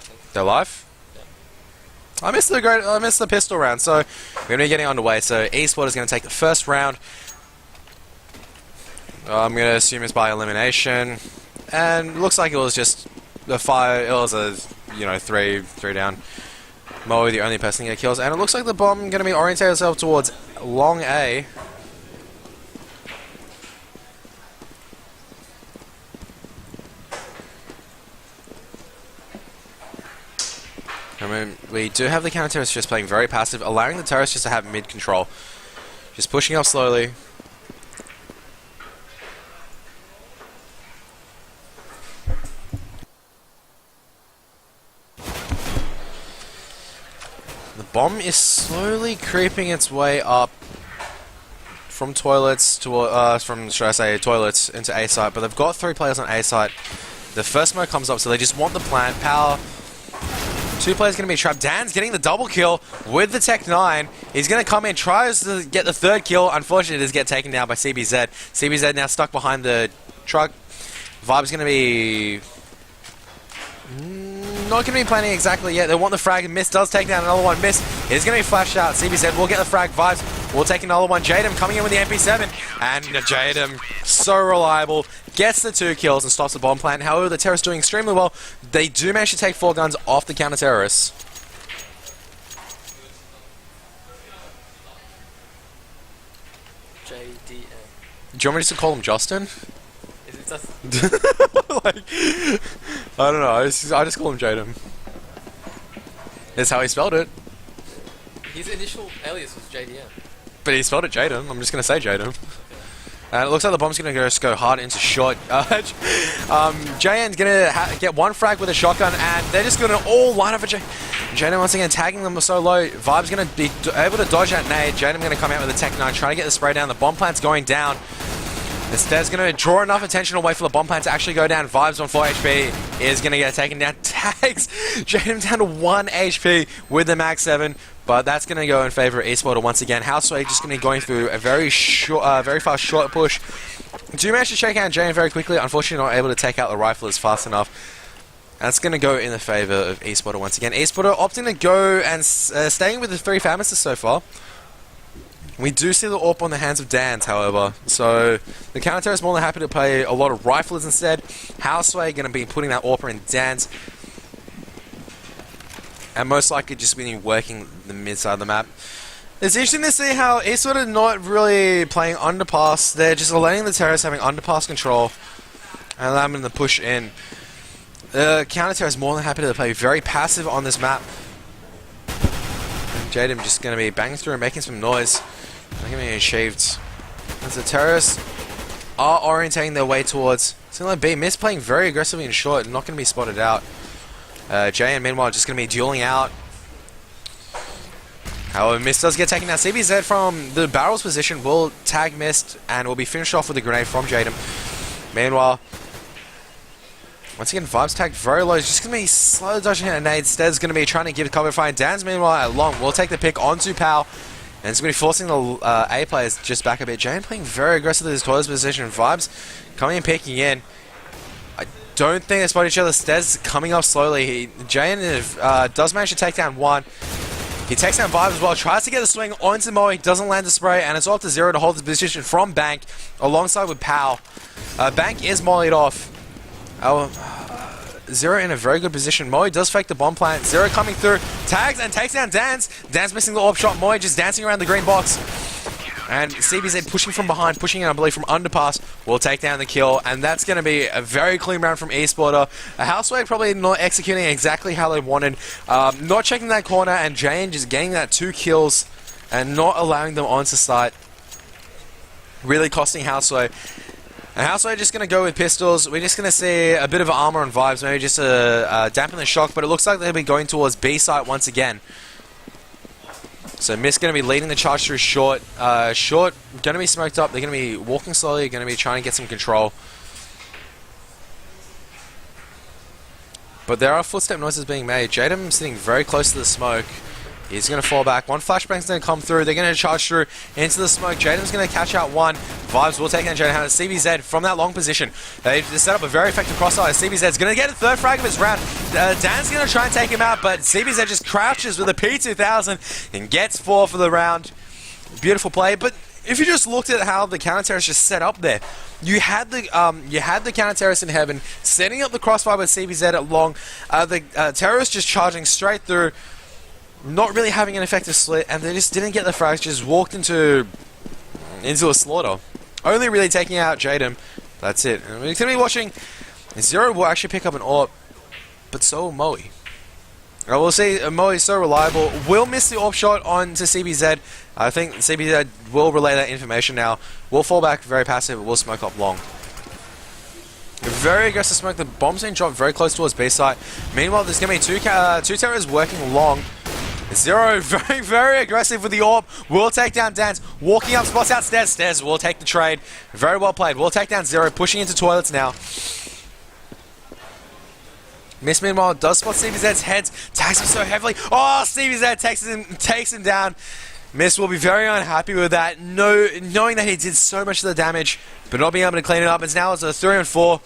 think. They're live? Yeah. I missed the pistol round, so we're going to be getting underway. So eSport is going to take the first round. I'm going to assume it's by elimination. And looks like it was just the fire. It was a, three down. Moe, the only person to get kills. And it looks like the bomb going to be orientated itself towards long A. I mean, we do have the counter-terrorists just playing very passive, allowing the terrorists just to have mid-control. Just pushing up slowly. The bomb is slowly creeping its way up from toilets to, toilets into A site, but they've got 3 players on A site. The first smoke comes up, so they just want the plant. Power. 2 players going to be trapped. Dan's getting the double kill with the Tech 9. He's going to come in, tries to get the 3rd kill. Unfortunately, it does get taken down by CBZ. CBZ now stuck behind the truck. Vibe's going to be not going to be planning exactly yet. They want the frag. Mist does take down another one. Mist is going to be flashed out. CBZ will get the frag. Vibes will take another one. Jadem coming in with the MP7. And Jadem, so reliable, gets the 2 kills and stops the bomb plant. However, the terrorists doing extremely well. They do manage to take 4 guns off the counter-terrorists. JDM. Do you want me just to call him Justin? Is it just... I don't know. I just call him Jadem. That's how he spelled it. His initial alias was JDM. But he spelled it Jadem. I'm just going to say Jadem. And it looks like the bomb's going to go hard into short. JN's going to get 1 frag with a shotgun, and they're just going to all line up for Jaden once again, tagging them so low. Vibe's going to be able to dodge that nade. Jaden going to come out with a Tech 9, trying to get the spray down. The bomb plant's going down. Instead's going to draw enough attention away for the bomb plant to actually go down. Vibes on 4 HP is going to get taken down. Tags Jaden down to 1 HP with the Max 7. But that's going to go in favor of eSport once again. Houseway just going to be going through a very fast short push. Do manage to shake out Jane very quickly. Unfortunately, not able to take out the riflers fast enough. That's going to go in the favor of eSport once again. eSport opting to go and staying with the 3 Famists so far. We do see the AWP on the hands of Dans, however. So the counter is more than happy to play a lot of riflers instead. Houseway going to be putting that AWP in Dans. And most likely just be working the mid side of the map. It's interesting to see how eSport are not really playing underpass. They're just letting the terrorists having underpass control and allowing them to push in. The counter is more than happy to play very passive on this map. And Jadem just going to be banging through and making some noise. Not going to be achieved. As the terrorists are orientating their way towards Single B. Mist playing very aggressively and short and not going to be spotted out. JN meanwhile just going to be dueling out. However, Mist does get taken down. CBZ from the barrel's position will tag Mist and will be finished off with a grenade from Jadem. Meanwhile, once again, Vibes tagged very low. He's just going to be slowly dodging a nade. Stead's going to be trying to give cover fire. Dan's meanwhile at long will take the pick onto Pal. And it's going to be forcing the A players just back a bit. Jane playing very aggressive with his toilet's position. Vibes coming and peeking in. I don't think they spot each other. Stead's coming up slowly. Jane does manage to take down 1. He takes down Vibes as well. Tries to get the swing onto Moe. Doesn't land the spray. And it's off to 0 to hold the position from Bank. Alongside with Pal. Bank is mollied off. 0 in a very good position. Moe does fake the bomb plant. 0 coming through. Tags and takes down Dans. Dans missing the AWP shot. Moe just dancing around the green box. And CBZ pushing from behind, pushing in, I believe, from underpass, will take down the kill. And that's going to be a very clean round from eSporter. Houseway probably not executing exactly how they wanted. Not checking that corner, and Jane just getting that 2 kills and not allowing them onto site. Really costing Houseway. And Houseway just going to go with pistols. We're just going to see a bit of armor on Vibes, maybe just to dampen the shock. But it looks like they'll be going towards B site once again. So Mist going to be leading the charge through short. Short going to be smoked up. They're going to be walking slowly. Going to be trying to get some control. But there are footstep noises being made. Jadem sitting very close to the smoke. He's going to fall back. One flashbang's going to come through. They're going to charge through into the smoke. Jaden's going to catch out one. Vibes will take down Jaden. CBZ from that long position. They've set up a very effective crossfire. CBZ's going to get a third frag of his round. Dan's going to try and take him out, but CBZ just crouches with a P2000 and gets 4 for the round. Beautiful play, but if you just looked at how the counter-terrorist just set up there, you had the counter-terrorist in heaven, setting up the crossfire with CBZ at long, the terrorist just charging straight through, not really having an effective split, and they just didn't get the frags, just walked into a slaughter. Only really taking out Jaden. That's it. And we're going to be watching. Zero will actually pick up an AWP, but so will Moe. I will say Moe is so reliable. Will miss the AWP shot onto CBZ. I think CBZ will relay that information now. Will fall back very passive, but will smoke up long. Very aggressive smoke. The bomb's being dropped very close towards base site. Meanwhile, there's going to be two terrors working long. Zero, very aggressive with the AWP. Will take down Dance. Walking up, spots out Stairs. Stairs will take the trade. Very well played. Will take down Zero, pushing into toilets now. Miss, meanwhile, does spot CBZ's heads. Tags him so heavily. Oh, CBZ takes him down. Miss will be very unhappy with that, knowing that he did so much of the damage, but not being able to clean it up. And now it's a 3 and 4.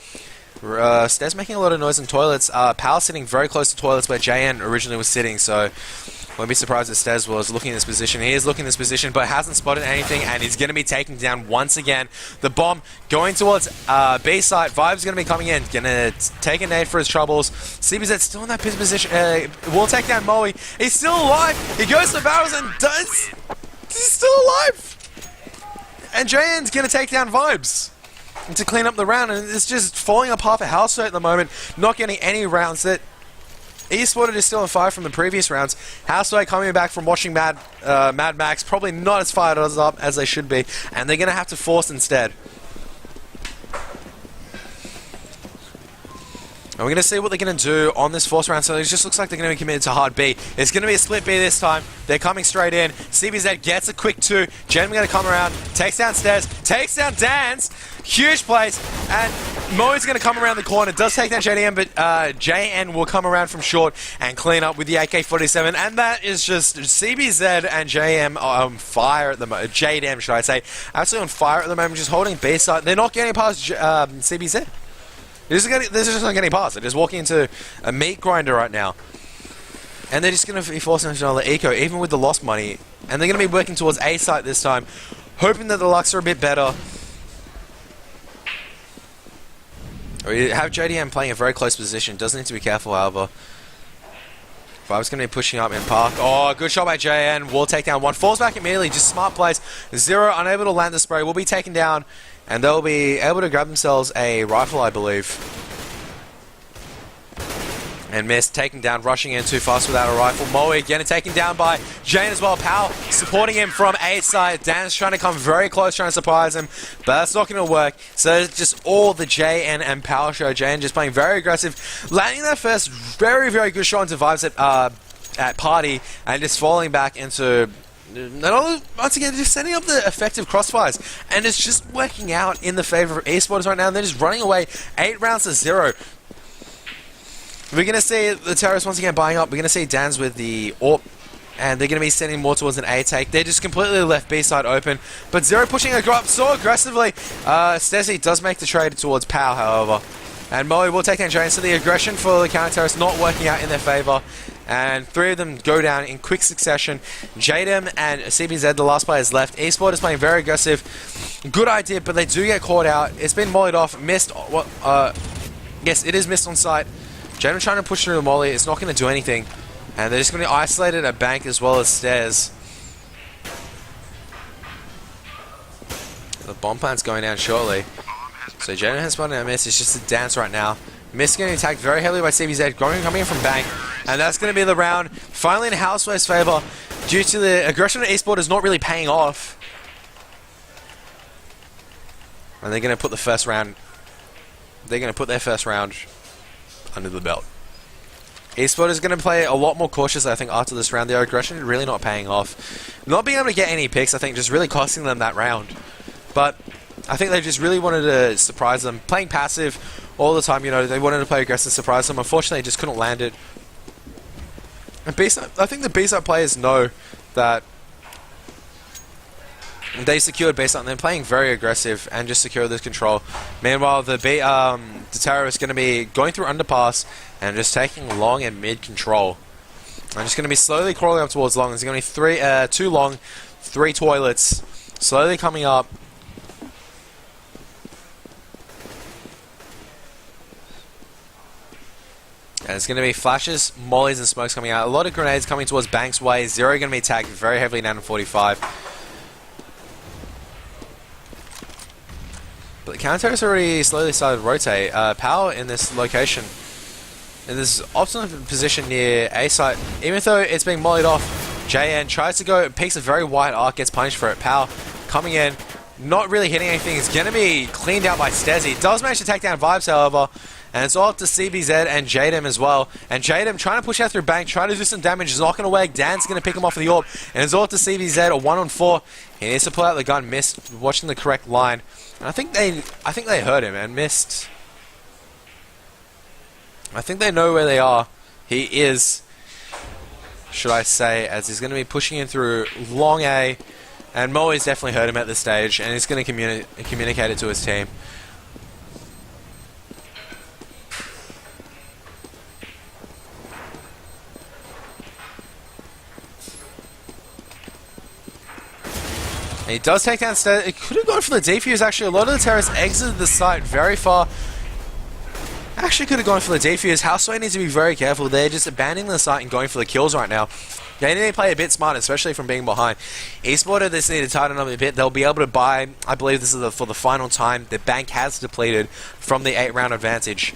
Stairs making a lot of noise in toilets. Power sitting very close to toilets where JN originally was sitting, so won't be surprised if Stairs was looking in this position. He is looking in this position, but hasn't spotted anything, and he's going to be taken down once again. The bomb going towards B site. Vibe's going to be coming in, going to take a nade for his troubles. CBZ still in that position. Will take down Moe. He's still alive. He goes to the barrels and does. He's still alive. And JN's going to take down Vibes to clean up the round, and it's just falling apart for Houseway at the moment, not getting any rounds. That Esported is still on fire from the previous rounds. Houseway coming back from watching Mad Max, probably not as fired up as they should be, and they're going to have to force instead. And we're going to see what they're going to do on this force round. So it just looks like they're going to be committed to hard B. It's going to be a split B this time. They're coming straight in. CBZ gets a quick 2. Jen going to come around, takes down Stairs, takes down Dance. Huge plays. And Moe's going to come around the corner. Does take down JDM, but JN will come around from short and clean up with the AK-47. And that is just CBZ and JM are on fire at the moment. JDM, should I say. Absolutely on fire at the moment, just holding B side. They're not getting past CBZ. They're just not getting past. They're just walking into a meat grinder right now. And they're just going to be forcing them to another eco, even with the lost money. And they're going to be working towards A site this time, hoping that the lucks are a bit better. We have JDM playing a very close position. Doesn't need to be careful, however. Vibe's going to be pushing up in Park. Oh, good shot by JN. Will take down one. Falls back immediately. Just smart plays. Zero unable to land the spray. Will be taken down. And they'll be able to grab themselves a rifle, I believe. And Miss taken down, rushing in too fast without a rifle. Moe again taken down by Jane as well. Powell supporting him from A side. Dan's trying to come very close, trying to surprise him. But that's not going to work. So it's just all the JN and Powell show. JN just playing very aggressive. Landing that first very, very good shot into Vibes at Party. And just falling back into... once again, just setting up the effective crossfires, and it's just working out in the favor of esports right now. And they're just running away 8 rounds to 0. We're going to see the terrorists once again buying up. We're going to see Dan's with the AWP, and they're going to be sending more towards an A take. They're just completely left B side open, but Zero pushing a drop so aggressively. Stesi does make the trade towards Pow, however, and Moe will take down Jane. So the aggression for the counter terrorists not working out in their favor. And 3 of them go down in quick succession. Jadem and CBZ, the last players left. Esport is playing very aggressive. Good idea, but they do get caught out. It's been mollied off. Missed. Yes, it is missed on sight. Jadem trying to push through the molly. It's not going to do anything. And they're just going to be isolated at bank as well as stairs. The bomb plant's going down shortly. So Jadem has spotted a miss. It's just a dance right now. Miss getting attacked very heavily by CBZ, coming in from bank, and that's going to be the round. Finally in Houseway's favour, due to the aggression of eSport is not really paying off. And they're going to put the first round. They're going to put their first round under the belt. eSport is going to play a lot more cautious, I think, after this round. Their aggression is really not paying off. Not being able to get any picks, I think, just really costing them that round. But I think they just really wanted to surprise them, playing passive all the time. You know, they wanted to play aggressive, surprise them. Unfortunately, they just couldn't land it. And B-side, I think the B-side players know that they secured B-side and they're playing very aggressive and just secure this control. Meanwhile, the terror is going to be going through underpass and just taking long and mid control. I'm just going to be slowly crawling up towards long. There's going to be two long, 3 toilets, slowly coming up. And it's going to be flashes, mollies, and smokes coming out. A lot of grenades coming towards Banks' way. Zero going to be tagged very heavily down in 45. But the counter-terror's already slowly started to rotate. Power in this location, in this optimal position near A site, even though it's being mollied off, JN tries to go, peeks a very wide arc, gets punished for it. Power coming in, not really hitting anything. It's going to be cleaned out by Stezzy. Does manage to take down Vibes, however. And it's all up to CBZ and Jadem as well. And Jadem trying to push out through Bank, trying to do some damage, is not going to work. Dan's going to pick him off with the orb. And it's all up to CBZ, a 1-on-4. He needs to pull out the gun, missed, watching the correct line. And I think they heard him and missed. I think they know where they are. He is, should I say, as he's going to be pushing in through long A. And Moe's definitely heard him at this stage, and he's going to communicate it to his team. And he does take down Stez. It could have gone for the defuse, actually. A lot of the terrorists exited the site very far. Actually could have gone for the defuse. Houseway needs to be very careful. They're just abandoning the site and going for the kills right now. They need to play a bit smart, especially from being behind. Esporter, this need to tighten up a bit. They'll be able to buy, I believe this is for the final time. The bank has depleted from the 8-round advantage.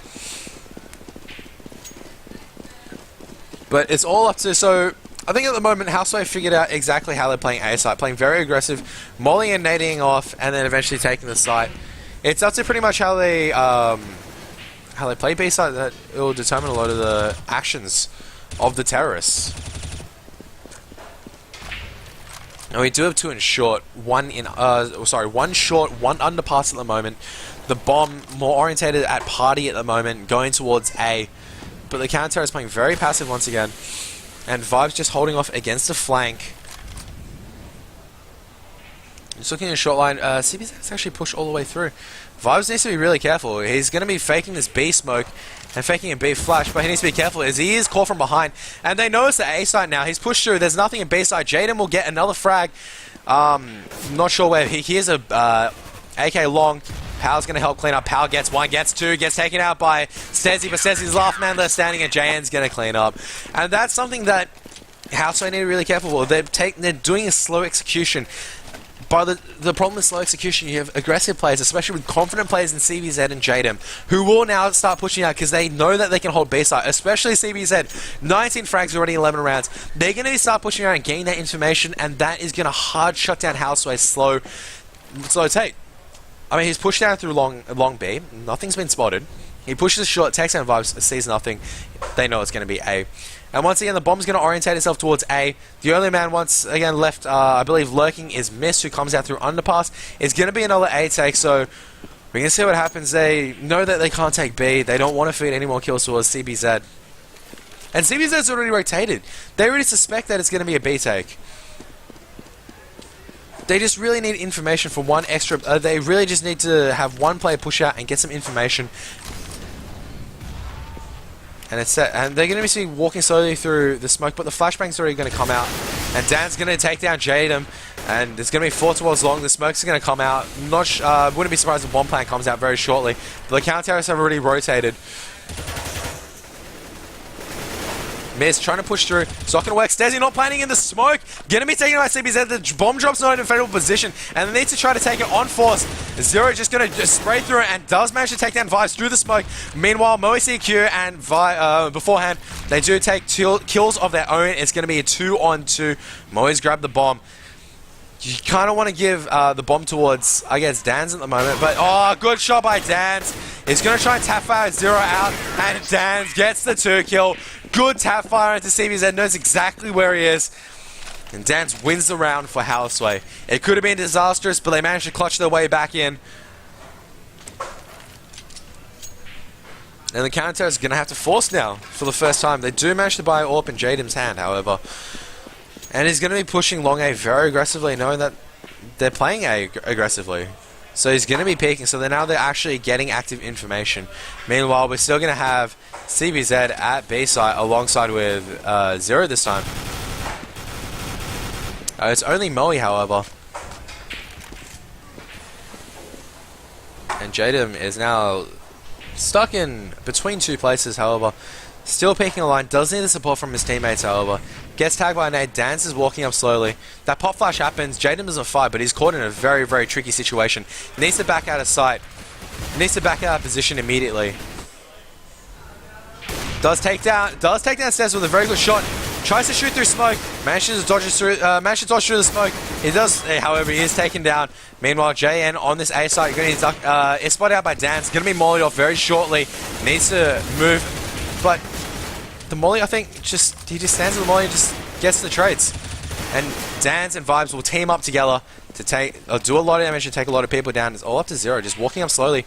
But it's all up to, so I think at the moment Houseway figured out exactly how they're playing A site, playing very aggressive, mollying and nading off, and then eventually taking the site. It's up to pretty much how they play B site that it will determine a lot of the actions of the terrorists. And we do have 2 in short, one short, 1 underpass at the moment. The bomb more orientated at party at the moment, going towards A. But the counter is playing very passive once again. And Vibes just holding off against the flank. Just looking at a short line, CBZ has actually pushed all the way through. Vibes needs to be really careful. He's going to be faking this B smoke and faking a B flash, but he needs to be careful as he is caught from behind. And they notice the A side now. He's pushed through. There's nothing in B side. Jaden will get another frag. Not sure where. He hears a AK long. Pow's going to help clean up. Pow gets 1, gets 2, gets taken out by Stezzy, but Stezzy's last man left standing and JN's going to clean up. And that's something that Houseway need to be really careful for. They're doing a slow execution. But the problem with slow execution, you have aggressive players, especially with confident players in CBZ and Jadem, who will now start pushing out because they know that they can hold B side, especially CBZ. 19 frags already, 11 rounds. They're going to start pushing out and getting that information, and that is going to hard shut down Houseway's slow take. I mean, he's pushed down through long B. Nothing's been spotted. He pushes short, takes down Vibes, sees nothing. They know it's going to be A. And once again, the bomb's going to orientate itself towards A. The only man once again left, I believe, lurking is Miss, who comes out through underpass. It's going to be another A take, so we can see what happens. They know that they can't take B. They don't want to feed any more kills towards CBZ. And CBZ's already rotated. They already suspect that it's going to be a B take. They just really need information for one extra. They really just need to have one player push out and get some information. And it's set. And they're going to be walking slowly through the smoke, but the flashbang's already going to come out. And Dan's going to take down Jadem. And there's going to be 4 towards long. The smoke's going to come out. Wouldn't be surprised if one plan comes out very shortly. But the counter-terrorists have already rotated. Miss trying to push through. It's not going to work. Stezzy not planning in the smoke. Going to be taken by CBZ. The bomb drop's not in a favorable position. And they need to try to take it on force. Zero just going to spray through it and does manage to take down Vibes through the smoke. Meanwhile, Moe CQ and beforehand, they do take 2 kills of their own. It's going to be a 2-on-2. Moe's grabbed the bomb. You kind of want to give the bomb towards, I guess, Dan's at the moment. But, oh, good shot by Dan's. He's going to try and tap fire Zero out. And Dan's gets the 2 kill. Good tap fire into CBZ. Knows exactly where he is. And Dan's wins the round for Houseway. It could have been disastrous, but they managed to clutch their way back in. And the counter is going to have to force now for the first time. They do manage to buy AWP in Jadem's hand, however. And he's going to be pushing long A very aggressively, knowing that they're playing A aggressively. So he's going to be peeking. So now they're actually getting active information. Meanwhile, we're still going to have CBZ at B site alongside with Zero this time. It's only Moe, however. And Jadem is now stuck in between two places, however. Still peeking a line. Does need the support from his teammates, however. Gets tagged by a nade. Dance is walking up slowly. That pop flash happens. Jadem doesn't fight, but he's caught in a very, very tricky situation. Needs to back out of sight. Needs to back out of position immediately. Does take down stairs with a very good shot. Tries to shoot through smoke. Manages to dodge through the smoke. He does, however, he is taken down. Meanwhile, JN on this A site, is spotted out by Dance. Going to be mollied off very shortly. Needs to move, but the molly, I think, he just stands with the molly and just gets the trades. And Dance and Vibes will team up together to do a lot of damage and take a lot of people down. It's all up to Zero, just walking up slowly.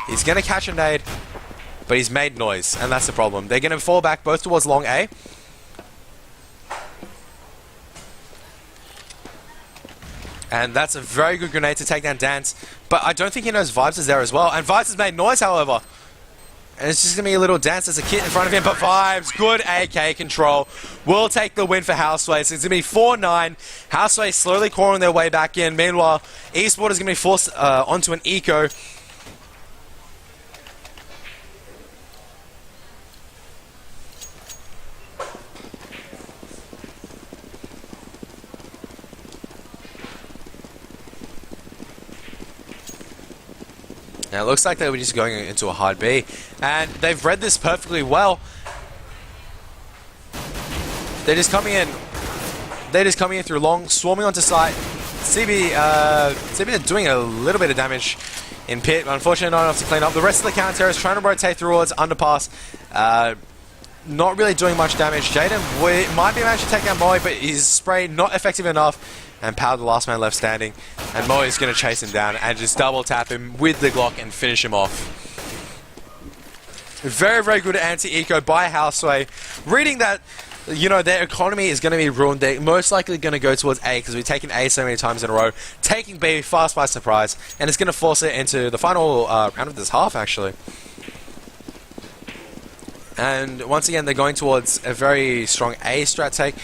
He's going to catch a nade, but he's made noise, and that's the problem. They're going to fall back both towards long A. And that's a very good grenade to take down Dance. But I don't think he knows Vibes is there as well. And Vibes has made noise, however. And it's just going to be a little Dance. There's a kid in front of him. But Vibes, good AK control, will take the win for Houseway. So it's going to be 4-9. Houseway slowly clawing their way back in. Meanwhile, Esport is going to be forced onto an eco. Now it looks like they were just going into a hard B, and they've read this perfectly well. They're just coming in. They're just coming in through long, swarming onto site. CB are doing a little bit of damage in pit, but unfortunately not enough to clean up. The rest of the counter is trying to rotate through towards underpass. Not really doing much damage. Jadem might be managed to take down Moe, but his spray not effective enough. And Power, the last man left standing. And Moe is going to chase him down and just double tap him with the Glock and finish him off. Very, very good anti-eco by Houseway. Reading that, you know, their economy is going to be ruined. They're most likely going to go towards A because we've taken A so many times in a row. Taking B fast by surprise. And it's going to force it into the final round of this half, actually. And once again, they're going towards a very strong A strat take.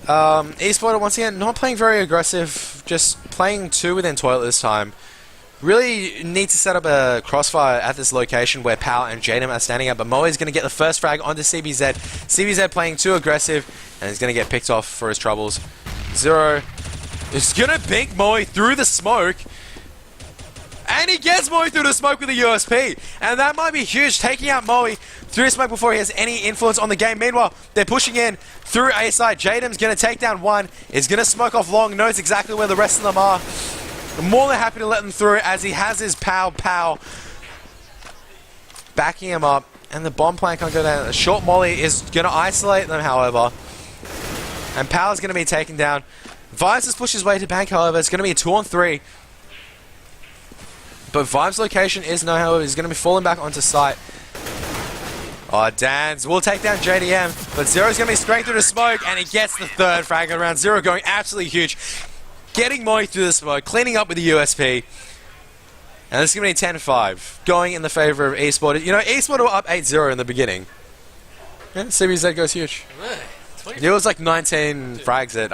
Esport, once again, not playing very aggressive, just playing two within toilet this time. Really need to set up a crossfire at this location where Power and Jadem are standing up, but Moe is going to get the first frag onto CBZ. CBZ playing too aggressive, and he's going to get picked off for his troubles. Zero is going to bink Moe through the smoke. And he gets Moe through the smoke with a USP. And that might be huge, taking out Moe through the smoke before he has any influence on the game. Meanwhile, they're pushing in through A side. Jadem's going to take down one. Is going to smoke off long. Knows exactly where the rest of them are. More than happy to let them through as he has his pow backing him up. And the bomb plan can't go down. A short molly is going to isolate them, however. And Power's going to be taken down. Vibes has pushed his way to bank, however. It's going to be a 2-on-3. But Vibes' location is no, however, he's going to be falling back onto site. Oh, Danz will take down JDM, but Zero's going to be straight through the smoke, and he gets the third frag of the round. Zero going absolutely huge, getting Moe through the smoke, cleaning up with the USP. And this is going to be 10-5, going in the favor of Esport. You know, Esport were up 8-0 in the beginning. And CBZ goes huge. It was like 19 frags at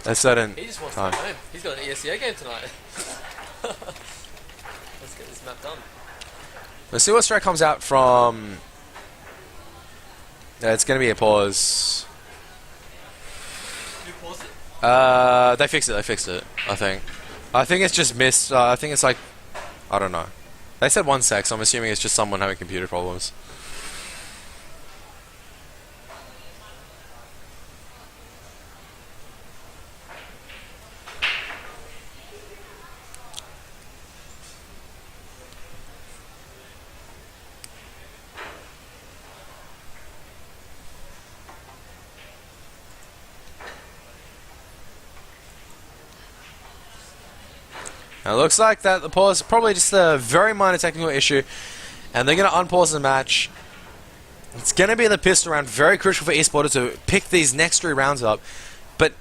a certain He just wants time. to go home. He's got an ESCA game tonight. Let's get this map done. Let's see what strat comes out from... it's going to be a pause. You paused it? They fixed it, I think. I think it's just missed. I think it's like... I don't know. They said 1 sec, so I'm assuming it's just someone having computer problems. Now, it looks like that the pause is probably just a very minor technical issue. And they're going to unpause the match. It's going to be the pistol round. Very crucial for eSporter to pick these next 3 rounds up. But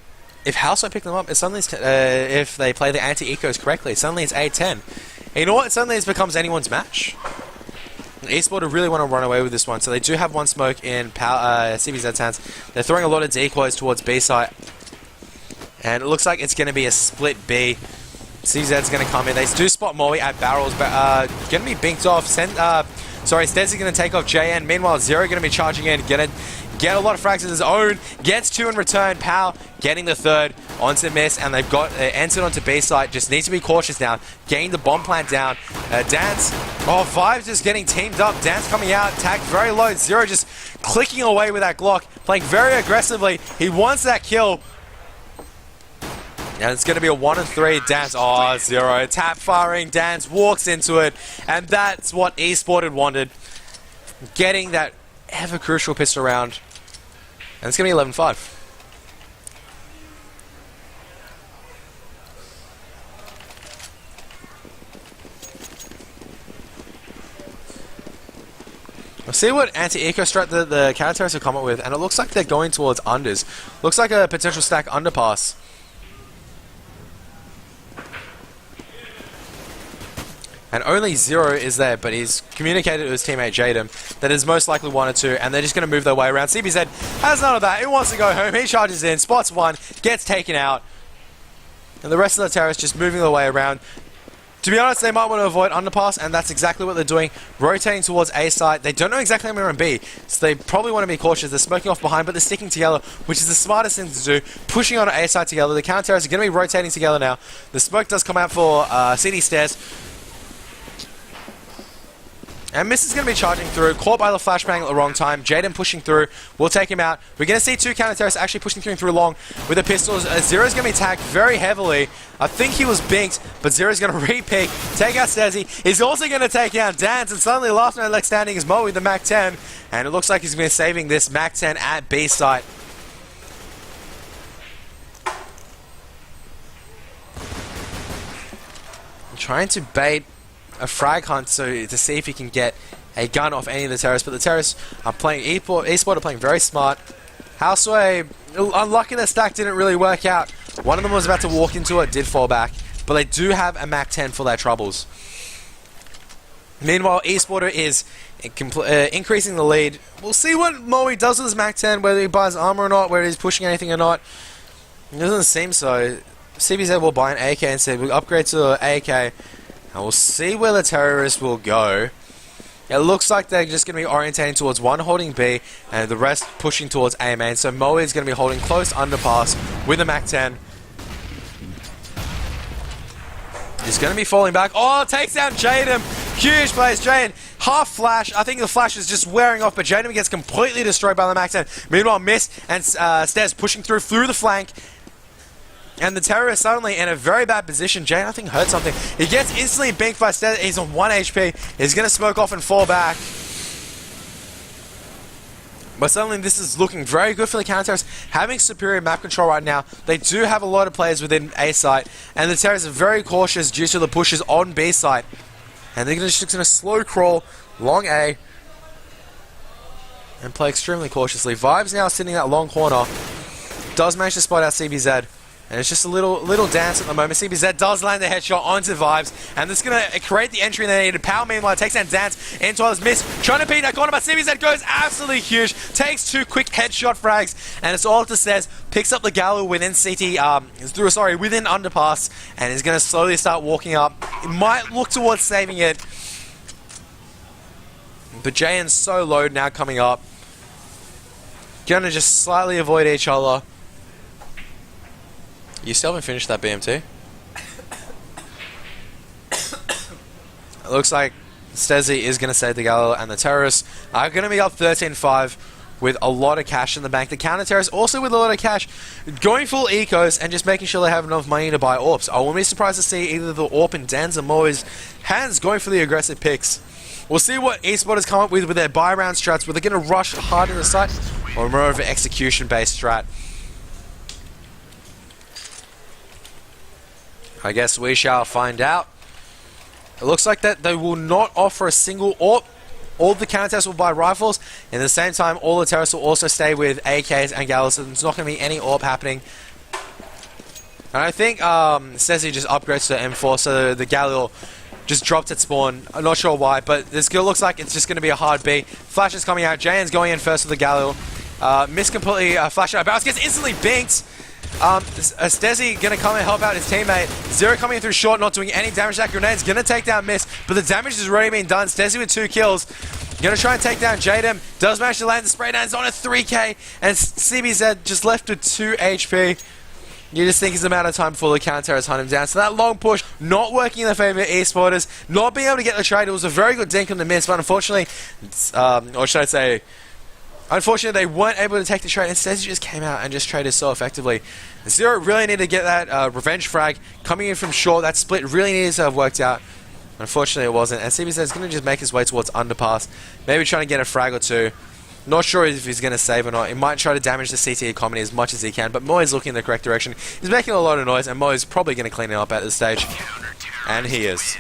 if Housewife pick them up, if they play the anti-ecos correctly, suddenly it's 8-10. And you know what? Suddenly it becomes anyone's match. eSporter really want to run away with this one. So they do have one smoke in CBZ's hands. They're throwing a lot of decoys towards B site. And it looks like it's going to be a split B. CBZ's going to come in. They do spot Moe at barrels, but going to be binked off. Stez is going to take off JN. Meanwhile, Zero going to be charging in. Going to get a lot of frags of his own. Gets 2 in return. Pow getting the 3rd onto Miss. And they've got entered onto B site. Just need to be cautious now. Getting the bomb plant down. Dance. Oh, Vibes just getting teamed up. Dance coming out. Tagged very low. Zero just clicking away with that Glock. Playing very aggressively. He wants that kill. And it's going to be a 1-3 Dance. Oh, Zero. Tap firing. Dance walks into it. And that's what eSport had wanted. Getting that ever crucial pistol round. And it's going to be 11-5. We'll see what anti-eco strat the counter-terrorists will come up with. And it looks like they're going towards unders. Looks like a potential stack underpass. And only Zero is there, but he's communicated to his teammate Jaden that is most likely 1 or 2, and they're just going to move their way around. CBZ has none of that. He wants to go home. He charges in, spots 1, gets taken out. And the rest of the terrorists just moving their way around. To be honest, they might want to avoid underpass, and that's exactly what they're doing. Rotating towards A site. They don't know exactly where in B, so they probably want to be cautious. They're smoking off behind, but they're sticking together, which is the smartest thing to do. Pushing on A site together. The counter-terrorists are going to be rotating together now. The smoke does come out for CD Stairs. And Miss is going to be charging through, caught by the flashbang at the wrong time. Jaden pushing through, we'll take him out. We're going to see 2 counter-terrorists actually pushing through long with the pistols. Zero's going to be tagged very heavily. I think he was binked, but Zero's going to re-pick, take out Stezzy. He's also going to take out Dance, and suddenly last man left standing is Moe with the MAC-10. And it looks like he's going to be saving this MAC-10 at B site. Trying to bait a frag hunt to see if he can get a gun off any of the terrorists, but the terrorists are playing eSport are playing very smart. Houseway, unlucky that stack didn't really work out. One of them was about to walk into it, did fall back, but they do have a MAC-10 for their troubles. Meanwhile, eSporter is increasing the lead. We'll see what Moe does with his MAC-10, whether he buys armor or not, whether he's pushing anything or not. It doesn't seem so. CBZ will buy an AK and say we'll upgrade to an AK. And we'll see where the terrorists will go. It looks like they're just going to be orientating towards one holding B and the rest pushing towards A main. So Moe is going to be holding close underpass with a MAC-10. He's going to be falling back. Oh, takes down Jaden. Huge plays. Jaden, half flash. I think the flash is just wearing off, but Jaden gets completely destroyed by the MAC-10. Meanwhile, Miss and Stairs pushing through the flank. And the terrorist suddenly in a very bad position. Jane, I think, heard something. He gets instantly binked by Stairs. He's on 1 HP. He's going to smoke off and fall back. But suddenly this is looking very good for the counter-terrorists. Having superior map control right now. They do have a lot of players within A site. And the terrorists are very cautious due to the pushes on B site. And they're just going to slow crawl long A. And play extremely cautiously. Vibes now sitting in that long corner. Does manage to spot out CBZ. And it's just a little dance at the moment. CBZ does land the headshot onto Vibes. And this is going to create the entry they needed. Power, meanwhile, takes down Dance into his miss. Trying to beat that corner, but CBZ goes absolutely huge. Takes 2 quick headshot frags. And it's all to says. Picks up the Gallo within within underpass. And is going to slowly start walking up. It might look towards saving it. But Jayan's so low now coming up. Gonna just slightly avoid each other. You still haven't finished that BMT? It looks like Stezzy is going to save the Gallo, and the terrorists are going to be up 13-5 with a lot of cash in the bank. The counter-terrorists also with a lot of cash, going full ecos and just making sure they have enough money to buy AWPs. I wouldn't be surprised to see either the AWP in Dan's or Moe's hands going for the aggressive picks. We'll see what eSport has come up with their buy round strats. Whether they're going to rush hard in the site or more of an execution-based strat. I guess we shall find out. It looks like that they will not offer a single AWP all the counter-terrorists will buy rifles, and at the same time, all the terrorists will also stay with AKs and Galils, so there's not going to be any AWP happening. And I think Stezzy just upgrades to the M4, so the Galil just dropped at spawn. I'm not sure why, but this looks like it's just going to be a hard B. Flash is coming out. JN's going in first with the Galil. Miss completely flash out. Bounce gets instantly binked. Stezzy going to come and help out his teammate. Zero coming through short, not doing any damage. That grenade's going to take down Miss, but the damage has already been done. Stezzy with 2 kills. Going to try and take down Jaden. Does manage to land the spray down. It's on a 3k, and CBZ just left with 2 HP. You just think it's a matter of time before the counter-terrorists hunt him down. So that long push, not working in the favor of esporters, not being able to get the trade. It was a very good dink on the Miss, but unfortunately, or should I say, unfortunately, they weren't able to take the trade. Instead, he just came out and just traded so effectively. Zero really needed to get that revenge frag coming in from short. That split really needed to have worked out. Unfortunately, it wasn't. And CBZ is going to just make his way towards underpass. Maybe trying to get a frag or two. Not sure if he's going to save or not. He might try to damage the CT economy as much as he can, but Mo is looking in the correct direction. He's making a lot of noise, and Mo is probably going to clean it up at this stage. And he is.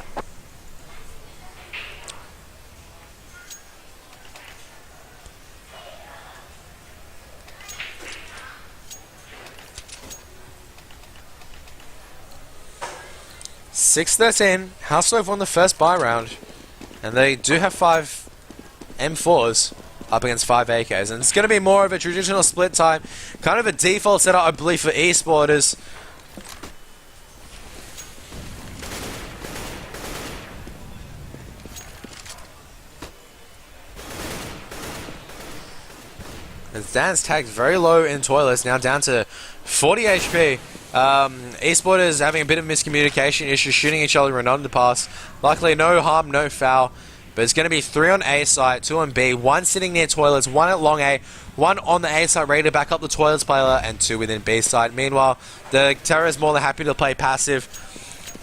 (6-13). Housewife won the first buy round, and they do have 5 M4s up against 5 AKs, and it's going to be more of a traditional split time, kind of a default setup, I believe, for esporters. As Dan's tagged very low in toilets, now down to 40 HP. Esporters having a bit of miscommunication issues, shooting each other in underpass. Luckily, no harm, no foul. But it's going to be 3 on A site, 2 on B, 1 sitting near toilets, 1 at long A, 1 on the A site ready to back up the toilets player, and 2 within B site. Meanwhile, the Terror is more than happy to play passive.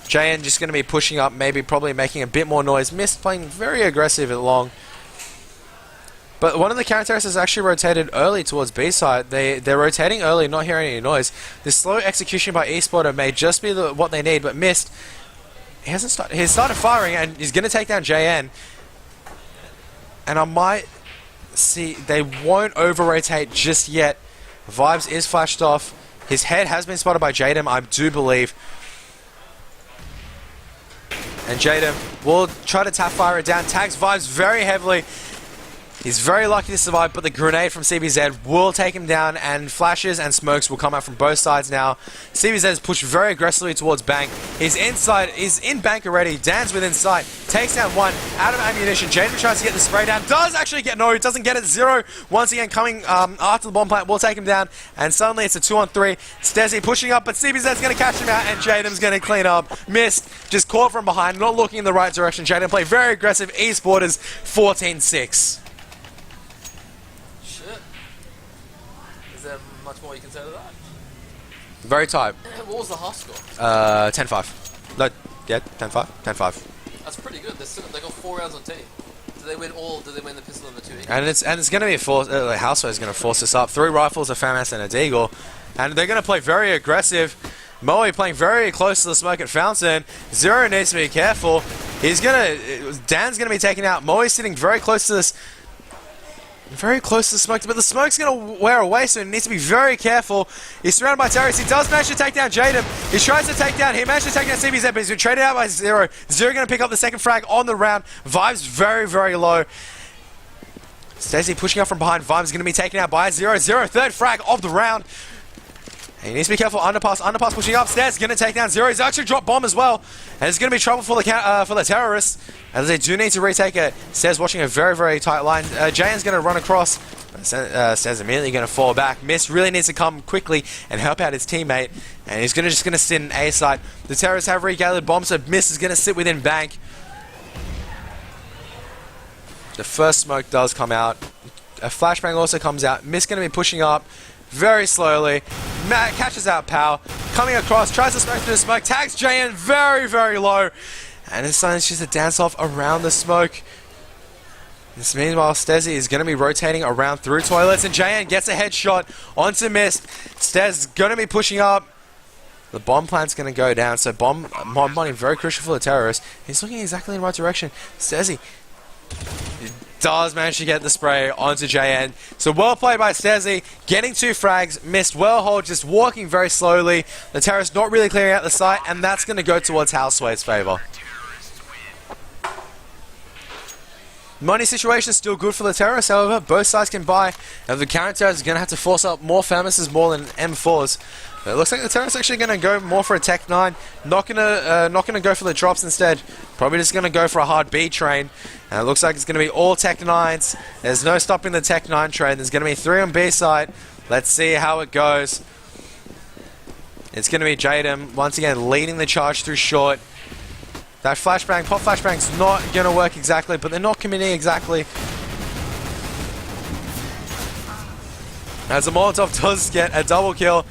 JN just going to be pushing up, maybe probably making a bit more noise. Mist playing very aggressive at long. But one of the counter-terrorists has actually rotated early towards B side. They're rotating early, not hearing any noise. This slow execution by esporter may just be what they need, but Mist, he started firing, and he's going to take down JN. And I might see, they won't over-rotate just yet. Vibes is flashed off. His head has been spotted by Jadem, I do believe. And Jadem will try to tap fire it down. Tags Vibes very heavily. He's very lucky to survive, but the grenade from CBZ will take him down, and flashes and smokes will come out from both sides now. CBZ is pushed very aggressively towards bank. He's inside, he's in bank already. Dan's within sight, takes down 1, out of ammunition. Jaden tries to get the spray down, does actually get, no, doesn't get it. 0, once again coming after the bomb plant, will take him down, and suddenly it's a 2 on 3. Stezzy pushing up, but CBZ's going to catch him out, and Jaden's going to clean up. Missed, just caught from behind, not looking in the right direction. Jaden play very aggressive, esporters 14-6. Is there much more you can say to that? Very tight. What was the half score? 10-5. No, yeah, 10-5. 10-5. That's pretty good. They got 4 rounds on team. Did they win all? Did they win the pistol and the 2 each? And it's going to be a force. Houseway is going to force this up. 3 rifles, a FAMAS, and a Deagle, and they're going to play very aggressive. Moe playing very close to the smoke at Fountain. Zero needs to be careful. Dan's going to be taken out. Moe sitting very close to this. Very close to the smoke, but the smoke's going to wear away, so he needs to be very careful. He's surrounded by terrorists. He does manage to take down Jaden. He tries to take down, he managed to take down CBZ, but he's been traded out by Zero. Zero going to pick up the second frag on the round. Vibes very, very low. Stacey pushing up from behind. Vibes going to be taken out by Zero. Zero, third frag of the round. And he needs to be careful. Underpass pushing upstairs. Going to take down Zero. He's actually dropped bomb as well. And it's going to be trouble for the terrorists, as they do need to retake it. Stairs watching a very, very tight line. Jayan's going to run across. Stairs immediately going to fall back. Mist really needs to come quickly and help out his teammate. And he's just going to sit in A site. The terrorists have regathered bombs, so Mist is going to sit within bank. The first smoke does come out. A flashbang also comes out. Mist going to be pushing up very slowly. Matt catches out Pow, coming across, tries to smoke through the smoke, tags JN very, very low, and it's just a dance off around the smoke. This meanwhile, Stezzy is going to be rotating around through toilets, and JN gets a headshot onto Mist. Stez going to be pushing up. The bomb plant's going to go down, so bomb money very crucial for the terrorists. He's looking exactly in the right direction. Stezzy does manage to get the spray onto JN. So well played by Stezzy, getting 2 frags, missed well hold, just walking very slowly. The terrorist not really clearing out the site, and that's going to go towards Housewave's favor. Money situation is still good for the terrorists, however, both sides can buy, and the counter-terrorists are going to have to force up more Famis's more than M4s. But it looks like the terrorists actually going to go more for a Tech 9, not gonna go for the drops instead, probably just going to go for a hard B train, and it looks like it's going to be all Tech 9s, there's no stopping the Tech 9 train, there's going to be 3 on B side, let's see how it goes. It's going to be Jaden, once again, leading the charge through short. That flashbang, pop flashbang's not going to work exactly, but they're not committing exactly. As the Molotov does get a double kill.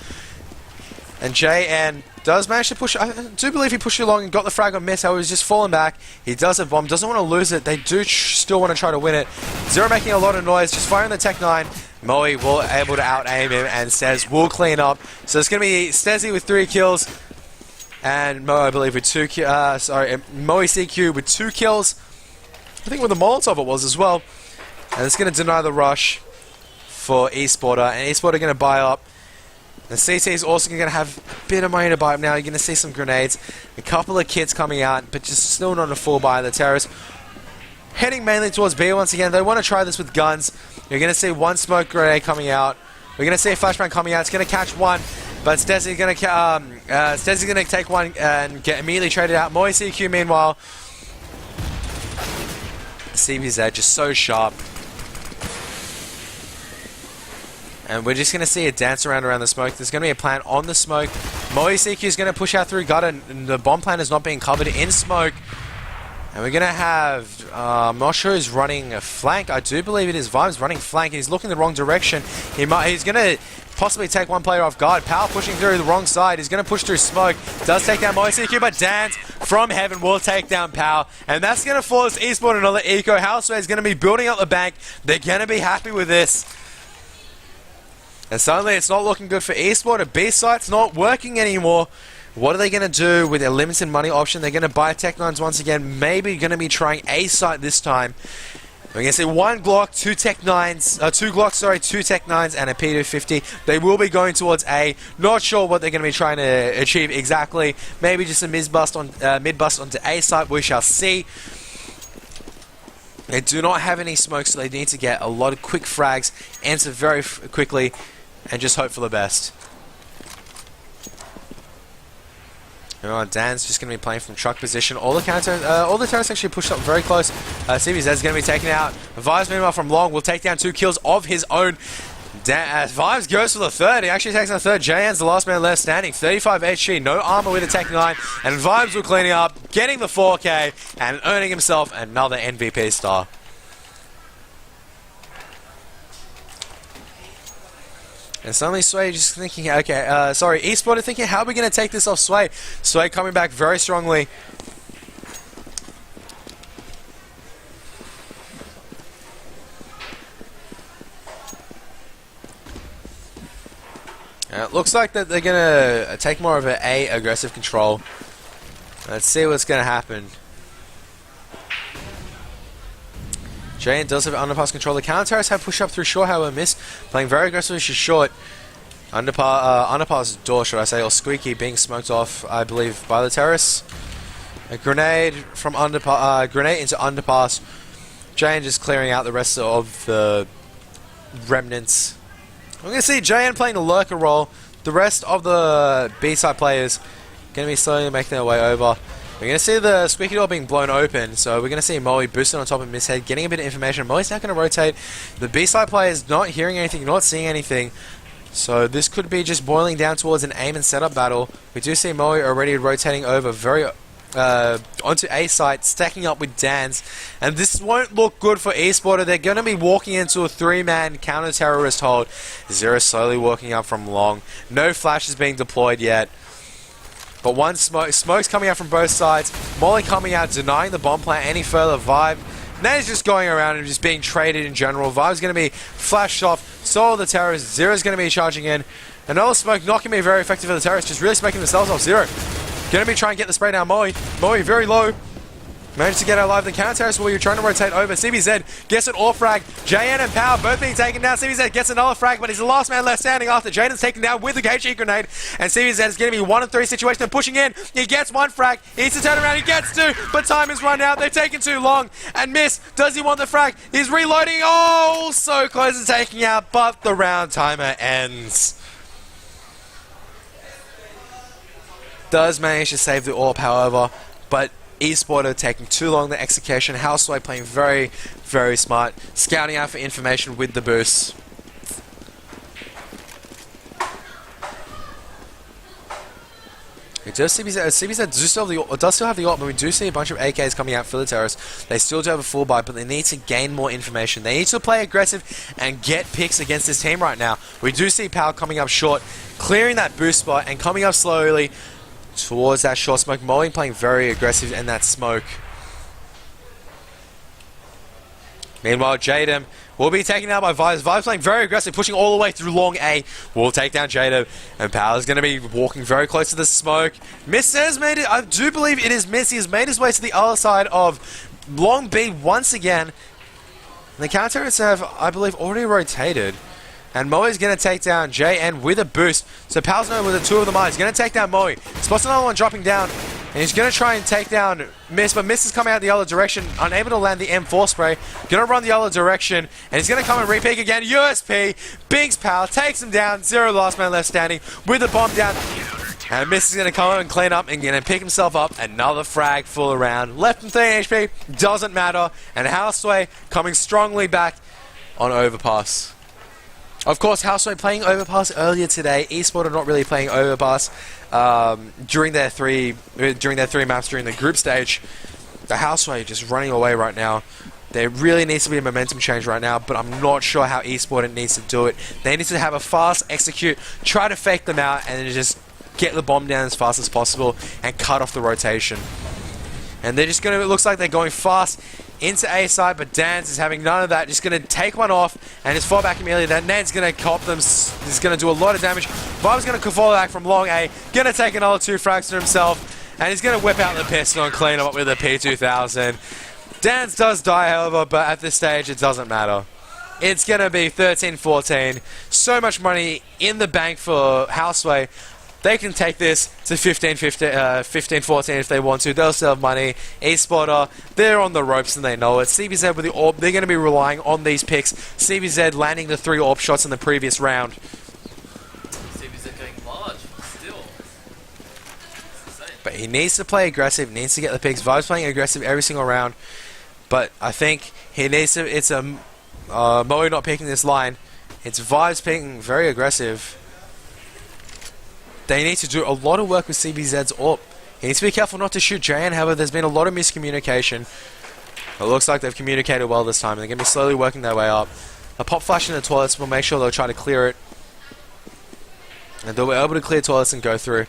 And JN does manage to push. I do believe he pushed it along and got the frag on miss. However, he's just falling back. He does have bomb. Doesn't want to lose it. They do still want to try to win it. Zero making a lot of noise. Just firing the Tech 9. Moe will able to out-aim him and Stez will clean up. So it's going to be Stezzy with 3 kills. And Moe, I believe, with 2 kills. Moe CQ with 2 kills. I think with the Molotov it was as well. And it's going to deny the rush for Esporter. And Esporter going to buy up. The CT is also going to have a bit of money to buy up now. You're going to see some grenades, a couple of kits coming out, but just still not a full buy. The terrorists heading mainly towards B once again. They want to try this with guns. You're going to see 1 smoke grenade coming out. We're going to see a flashbang coming out. It's going to catch 1, but Stezzy's going to take 1 and get immediately traded out. Moe CQ meanwhile. CBZ just so sharp. And we're just going to see a dance around the smoke. There's going to be a plant on the smoke. Moe CQ is going to push out through gutter, and the bomb plant is not being covered in smoke. And we're going to have, I'm not sure who's running a flank. I do believe it is Vibes running flank. He's looking the wrong direction. He's going to possibly take 1 player off guard. Power pushing through the wrong side. He's going to push through smoke. Does take down Moe CQ, but Dance from heaven will take down Power. And that's going to force Esporter another eco. Houseway is going to be building up the bank. They're going to be happy with this. And suddenly it's not looking good for Esporter. B site's not working anymore. What are they going to do with their limited money option? They're going to buy Tech 9s once again. Maybe going to be trying A site this time. We're going to see 1 Glock, 2 Tech 9s, 2 Glocks, sorry, 2 Tech 9s and a P250. They will be going towards A. Not sure what they're going to be trying to achieve exactly. Maybe just a mid-bust onto A site. We shall see. They do not have any smoke, so they need to get a lot of quick frags, answer very quickly, and just hope for the best. Dan's just going to be playing from truck position. All the terrorists actually pushed up very close. CBZ is going to be taken out. Vibes, meanwhile, from long will take down 2 kills of his own. Vibes goes for the 3rd. He actually takes on the 3rd. JN's the last man left standing. 35 HG, no armor with a Tech 9. And Vibes will cleaning up, getting the 4K, and earning himself another MVP star. And suddenly Sway just thinking, okay, Esporter thinking, how are we going to take this off Sway? Sway coming back very strongly. It looks like that they're going to take more of an A aggressive control. Let's see what's going to happen. JN does have underpass control. The counter-terrorists have pushed up through short, however, miss. Playing very aggressively to short. Underpass door, should I say, or Squeaky being smoked off, I believe, by the terrorists. A grenade from grenade into underpass. JN just clearing out the rest of the remnants. We're going to see JN playing the lurker role. The rest of the B-side players going to be slowly making their way over. We're going to see the squeaky door being blown open, so we're going to see Moe boosted on top of Misshead, getting a bit of information. Moe's now going to rotate. The B-side player is not hearing anything, not seeing anything, so this could be just boiling down towards an aim and setup battle. We do see Moe already rotating over very onto A site, stacking up with Dan's, and this won't look good for Esporter. They're going to be walking into a 3-man counter-terrorist hold. Zero slowly walking up from long. No flashes being deployed yet. But one smoke's coming out from both sides. Molly coming out, denying the bomb plant any further. Vibe. Nate's just going around and just being traded in general. Vibe's going to be flashed off. So are the terrorists. Zero's going to be charging in. Another smoke not going to be very effective for the terrorists. Just really smoking themselves off. Zero going to be trying to get the spray down. Moe very low. Managed to get alive. The counter terrace while you're trying to rotate over. CBZ gets an AWP frag. JN and Power both being taken down. CBZ gets another frag, but he's the last man left standing after Jaden's taken down with the KG grenade. And CBZ is going to be 1-3 situation. Pushing in. He gets one frag. He needs to turn around. He gets two, but time is run out. They've taken too long. And Miss, does he want the frag? He's reloading. Oh, so close to taking out, but the round timer ends. Does manage to save the AWP, however, but eSporter taking too long the execution. Houseway playing very, very smart, scouting out for information with the boost. It does CBZ does still have the AWP, but we do see a bunch of AKs coming out for the terrorists. They still do have a full buy, but they need to gain more information. They need to play aggressive and get picks against this team right now. We do see Power coming up short, clearing that boost spot and coming up slowly towards that short smoke. Moe playing very aggressive in that smoke. Meanwhile, Jaden will be taken out by Vibes. Vibes playing very aggressive, pushing all the way through long A. Will take down Jaden. And Power's going to be walking very close to the smoke. Miss has made it. I do believe it is Miss. He has made his way to the other side of long B once again. And the counter-terrorists have, I believe, already rotated. And Moe is going to take down JN with a boost. So Pal's know with the two of them are. He's going to take down Moe. Spots another one dropping down. And he's going to try and take down Miss. But Miss is coming out the other direction. Unable to land the M4 spray. Going to run the other direction. And he's going to come and repeat again. USP. Binks Pal. Takes him down. Zero last man left standing. With the bomb down. And Miss is going to come and clean up. And going to pick himself up. Another frag full around. Left him 30 HP. Doesn't matter. And Houseway coming strongly back on Overpass. Of course, Houseway playing Overpass earlier today. eSport are not really playing Overpass during their three maps during the group stage. The Houseway just running away right now. There really needs to be a momentum change right now, but I'm not sure how eSport needs to do it. They need to have a fast execute, try to fake them out, and then just get the bomb down as fast as possible and cut off the rotation. And they're just going to, it looks like they're going fast into A side, but Dan's is having none of that. Just going to take one off and just fall back immediately. Then Ned's going to cop them. He's going to do a lot of damage. Bob's going to fall back from long A. Going to take another 2 frags to himself. And he's going to whip out the pistol and clean him up with a P2000. Dan's does die, however, but at this stage it doesn't matter. It's going to be 13-14. So much money in the bank for Houseway. They can take this to 15-14 if they want to. They'll still have money. eSporter, they're on the ropes and they know it. CBZ with the AWP, they're going to be relying on these picks. CBZ landing the 3 AWP shots in the previous round. CBZ going large, still. It's insane. But he needs to play aggressive, needs to get the picks. Vibes playing aggressive every single round. But I think he needs to, it's Moe not picking this line. It's Vibes picking very aggressive. They need to do a lot of work with CBZ's AWP. He needs to be careful not to shoot JN, however, there's been a lot of miscommunication. It looks like they've communicated well this time, and they're going to be slowly working their way up. A pop flash in the toilets will make sure they'll try to clear it. And they'll be able to clear toilets and go through.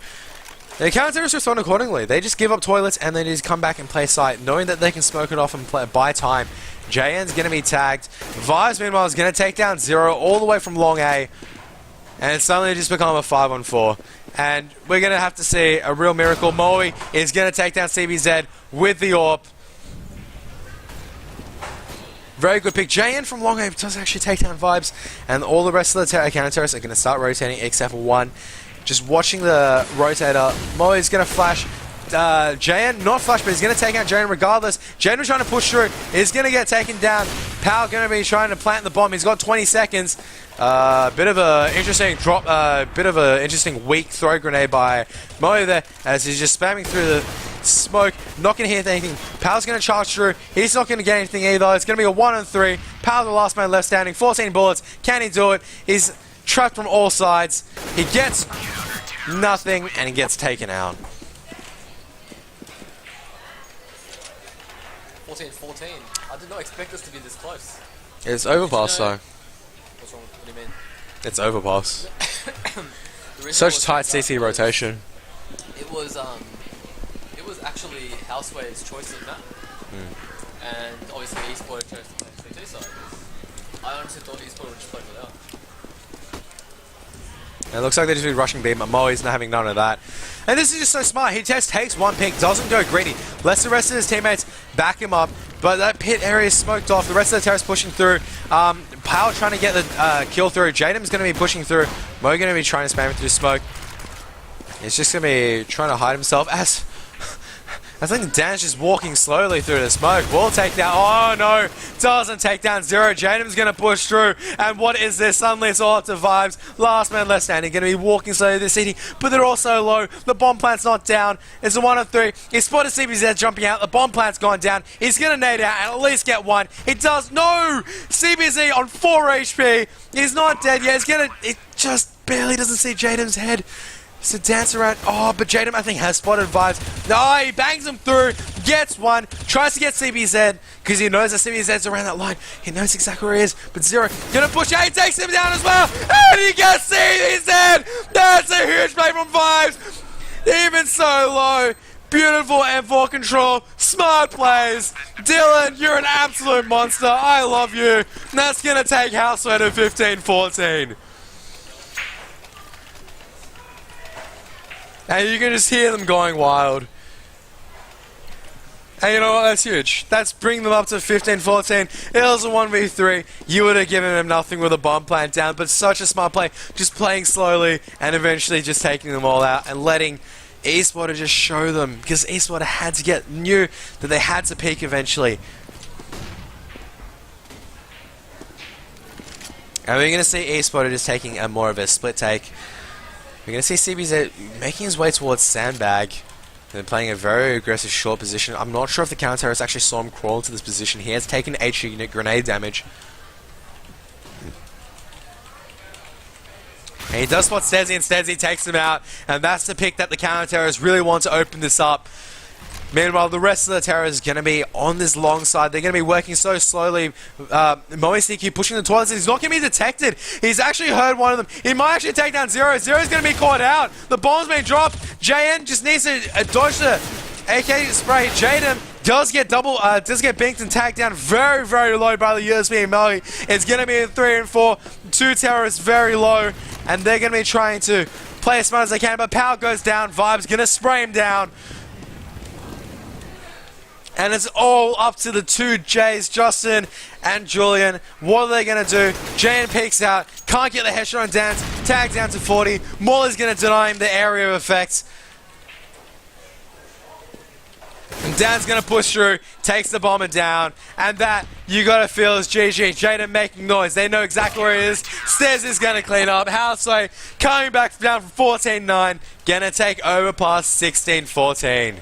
The counter-terrorists respond accordingly. They just give up toilets and then just come back and play site, knowing that they can smoke it off and buy time. JN's going to be tagged. Vibes, meanwhile, is going to take down Zero all the way from long A. And it's suddenly just become a 5-on-4. And we're going to have to see a real miracle. Moe is going to take down CBZ with the AWP. Very good pick. JN from long A does actually take down Vibes. And all the rest of the counter-terrorists are going to start rotating except for one. Just watching the rotator. Moe is going to flash. JN, not flash, but he's going to take out JN regardless. JN was trying to push through. He's going to get taken down. Pal going to be trying to plant the bomb. He's got 20 seconds. Bit of a interesting drop, bit of a interesting weak throw grenade by Moe there as he's just spamming through the smoke. Not going to hit anything. Pal's going to charge through. He's not going to get anything either. It's going to be a 1-on-3. Pal the last man left standing. 14 bullets. Can he do it? He's trapped from all sides. He gets nothing and he gets taken out. 14-14. I did not expect this to be this close. It's Overpass, though. What's wrong? What do you mean? It's Overpass. The reason Such was tight CC rotation. It was actually Houseway's choice of map, and obviously eSport chose to play CT side. I honestly thought eSport would just play without. And it looks like they're just rushing B, but Moe's not having none of that. And this is just so smart. He just takes one pick, doesn't go greedy. Lets the rest of his teammates back him up. But that pit area is smoked off. The rest of the terrace pushing through. Powell trying to get the kill through. Jadam's going to be pushing through. Moe going to be trying to spam through smoke. He's just going to be trying to hide himself as... I think Dan's just walking slowly through the smoke. Will take down. Oh no, doesn't take down Zero. Jadam's going to push through. And what is this? Suddenly it's all up to Vibes. Last man left standing. Going to be walking slowly to the city. But they're also low. The bomb plant's not down. It's a 1 of 3. He spotted CBZ jumping out. The bomb plant's gone down. He's going to nade out and at least get one. He does. No! CBZ on 4 HP. He's not dead yet. It just barely doesn't see Jadam's head. So dance around. Oh, but Jadam, I think, has spotted Vibes. No, he bangs him through, gets one, tries to get CBZ, because he knows that CBZ's around that line. He knows exactly where he is, but Zero gonna push out, he takes him down as well, and he gets CBZ! That's a huge play from Vibes! Even so low. Beautiful M4 control, smart plays. Dylan, you're an absolute monster. I love you. And that's gonna take Houseway to 15-14. And you can just hear them going wild. And you know what? That's huge. That's bringing them up to 15-14. It was a 1v3. You would have given them nothing with a bomb plant down, but such a smart play. Just playing slowly and eventually just taking them all out and letting Esporter just show them. Because Esporter knew that they had to peak eventually. And we're going to see Esporter just taking a more of a split take. We're going to see CBZ making his way towards Sandbag. They're playing a very aggressive short position. I'm not sure if the counter-terrorist actually saw him crawl into this position. He has taken HE unit grenade damage. And he does spot Stezzy, and Stezzy takes him out. And that's the pick that the counter-terrorists really want to open this up. Meanwhile, the rest of the terrorists are going to be on this long side. They're going to be working so slowly. Moisiki pushing the toilets. He's not going to be detected. He's actually heard one of them. He might actually take down Zero. Zero's going to be caught out. The bomb's been dropped. JN just needs to dodge the AK spray. Jadam does get binked and tagged down very, very low by the USB and Melly. It's going to be a 3 and 4. 2 terrorists very low. And they're going to be trying to play as smart as they can. But Power goes down. Vibe's going to spray him down. And it's all up to the 2 J's, Justin and Julian. What are they going to do? Jayan peeks out. Can't get the headshot on Dance. Tag down to 40. Morley's going to deny him the area of effect. And Dan's going to push through. Takes the bomber down. And that, you got to feel, is GG. Jaden making noise. They know exactly where he is. Stairs is going to clean up. Houseway coming back down from 14-9. Going to take over past 16-14.